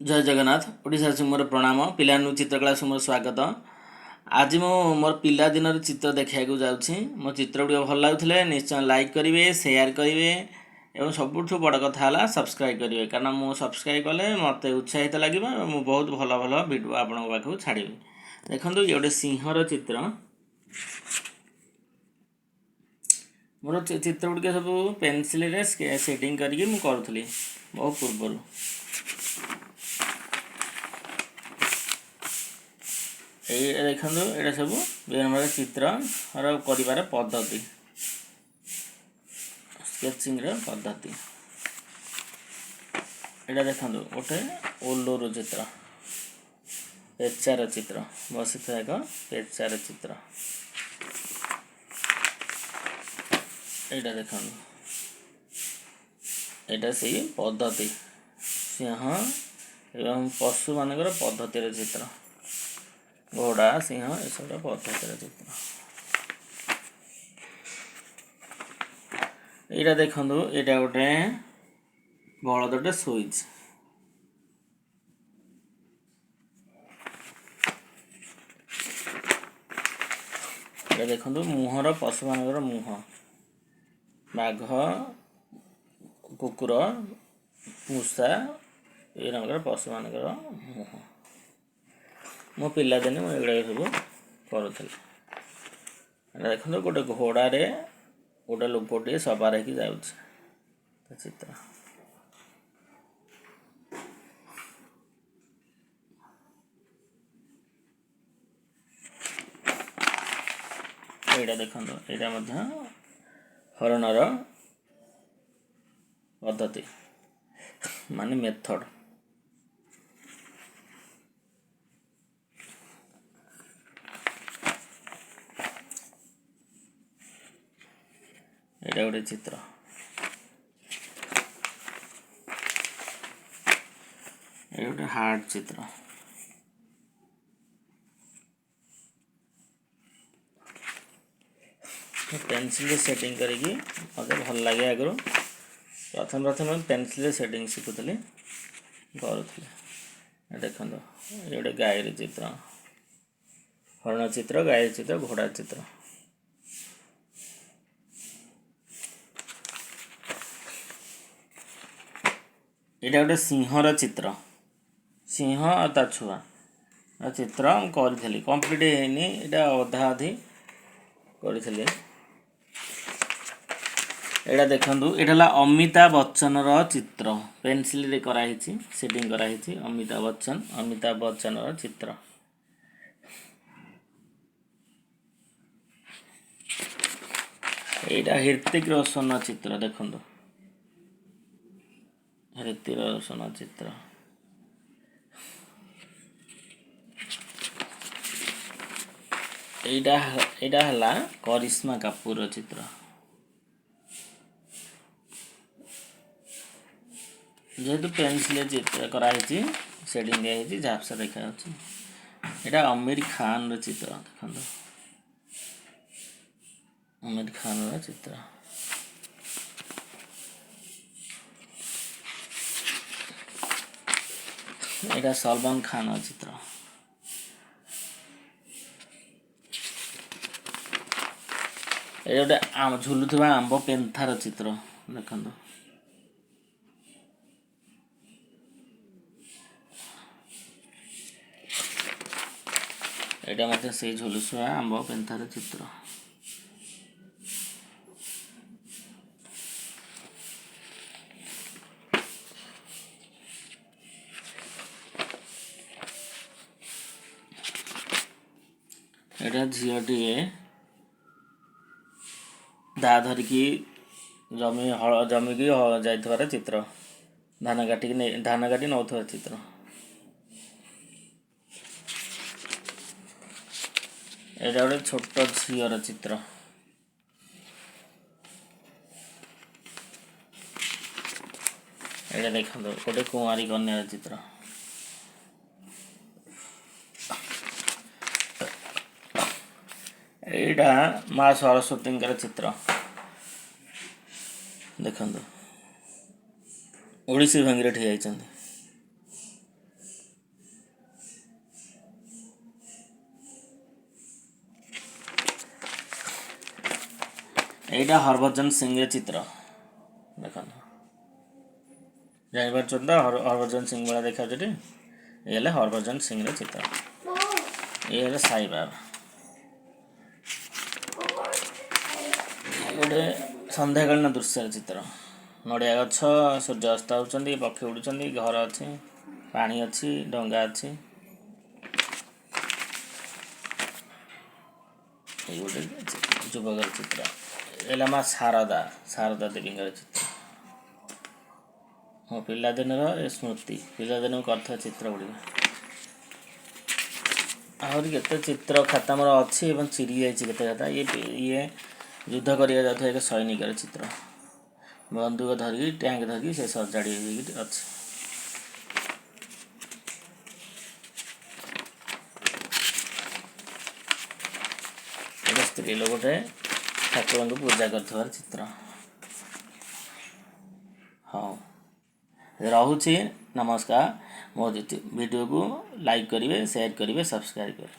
जय जगन्नाथ ओडिशा मोर प्रणाम पिला चित्रकला मोर स्वागत। आज मो मोर पिला दिन चित्र देखा जाऊँगी। मो चित्र गुड़ भल लगुले निश्चय लाइक करेंगे, शेयर करेंगे और सबुठ बड़ कथा है सब्सक्राइब करेंगे, कारण मुझे सब्सक्राइब कले मत उत्साहित लगे। मुझे बहुत भल भल भिडियो आपण पाखक छाड़ी। देखो ये गोटे सिंहर चित्र। मोर चित्र गुड़िक सब पेनसिल सेटिंग करके करूँ बहुत पूर्व। ये देखो ये सब विभिन्न चित्र कर पद्धति, स्केचिंग पद्धति। यहाँ देखो गोटे ओलोर चित्र, पेचार चित्र, बसी एक पेचार चित्र। यहाँ देखो यहाँ से पद्धति सिंह एवं पशु मान पद्धतिर चित्र, घोड़ा सिंह ये सब पद्धतिर चित्र। यहाँ देखो यहाँ गोटे बलदटे शोच। यहाँ देखो मुहर पशु मान मुह, बाघ, कुकुर, मूषा ये पशु मान मुह। मो पिला दिने मुझे सब करूँ। देखो गोटे घोड़े गोटे लोकटे सवार हो जाऊँ चित्र। यहाँ देखो यहाँ हरणर पद्धति माने मेथड। यहाँ गोटे चित्र। ये गोटे हार्ट चित्र। पेनसिल सेटिंग करी मत भल लगे। आगु प्रथम प्रथम पेनसिल सेटिंग शिखुली करूँ। देखो ये गोटे गायर चित्र, हरण चित्र, गायर चित्र, घोड़ा चित्र। यहाँ गोटे सिंहर चित्र, सिंह और ता छुआ चित्र करी कंप्लीट होनी, यहाँ अधा अधी करी। यहाँ देखु यहाँ अमिताभ बच्चन चित्र पेनसिल कराई सेटिंग कराई। अमिताभ बच्चन चित्र। यहाँ ऋतिक रोशन चित्र। देखो ऋतिक रोशन चित्र। यहाँ है करिश्मा कपूर चित्र। जेहेतु पेनसिल चित्र कराई सेटिंग दिखाई झापसा देखा। यहाँ आमिर खान चित्र। देखो आमिर खान चित्र। यहाँ सलमान खान चित्र। ये गोटे झुलुवा आंब पेंथार चित्र। देखो यहाँ मत से झुलुवा आंब पेंथार चित्र। यहाँ झीटी दा धरिकी जमी की जाइथवार चित्र, धान काटी नौथवार चित्र। यहाँ गोटे छोट झीर चित्र। यहाँ देखो गोटे कुमारी कन्यार चित्र। यहाँ माँ सरस्वती चित्र। देखो ओडिसी भंगी ठिया। ଏଇଟା ହରଭଜନ ସିଂର ଚିତ୍ର ଦେଖନ୍ତୁ ଜାଣିପାରୁଛନ୍ତି ତ ହରଭଜନ ସିଂ ଭଳିଆ ଦେଖାଯାଉଛି ଏଠି। ଏ ହେଲେ ହରଭଜନ ସିଂର ଚିତ୍ର। ଏ ହେଲେ ସାଇବାବା। ଗୋଟେ ସନ୍ଧ୍ୟାକାଳୀନ ଦୃଶ୍ୟର ଚିତ୍ର। ନଡ଼ିଆ ଗଛ, ସୂର୍ଯ୍ୟ ଅସ୍ତ ହେଉଛନ୍ତି, ପକ୍ଷୀ ଉଡ଼ୁଛନ୍ତି, ଘର ଅଛି, ପାଣି ଅଛି, ଡଙ୍ଗା ଅଛି। ଏଇ ଗୋଟେ ଯୁବକର ଚିତ୍ର। ହେଲା ମା ଶାରଦା ଦେବୀଙ୍କର ଚିତ୍ର। ମୋ ପିଲାଦିନର ଏ ସ୍ମୃତି, ପିଲାଦିନ କରିଥିବା ଚିତ୍ର ଗୁଡ଼ିକ। ଆହୁରି କେତେ ଚିତ୍ର ଖାତା ମୋର ଅଛି ଏବଂ ଚିରି ଯାଇଛି କେତେ ଖାତା। ଇଏ ଯୁଦ୍ଧ କରିବାକୁ ଯାଉଥିବା ଏକ ସୈନିକର ଚିତ୍ର। ବନ୍ଧୁକ ଧରିକି ଟ୍ୟାଙ୍କ ଧରିକି ସେ ସଜାଡ଼ି ହେଇକି ଅଛି। ଗୋଟେ ସ୍ତ୍ରୀ ଲୋକଟେ ଠାକୁରଙ୍କୁ ପୂଜା କରୁଥିବାର ଚିତ୍ର। ହଉ ରହୁଛି, ନମସ୍କାର। ମୋ ଭିଡ଼ିଓକୁ ଲାଇକ୍ କରିବେ, ସେୟାର କରିବେ, ସବସ୍କ୍ରାଇବ୍ କରିବେ।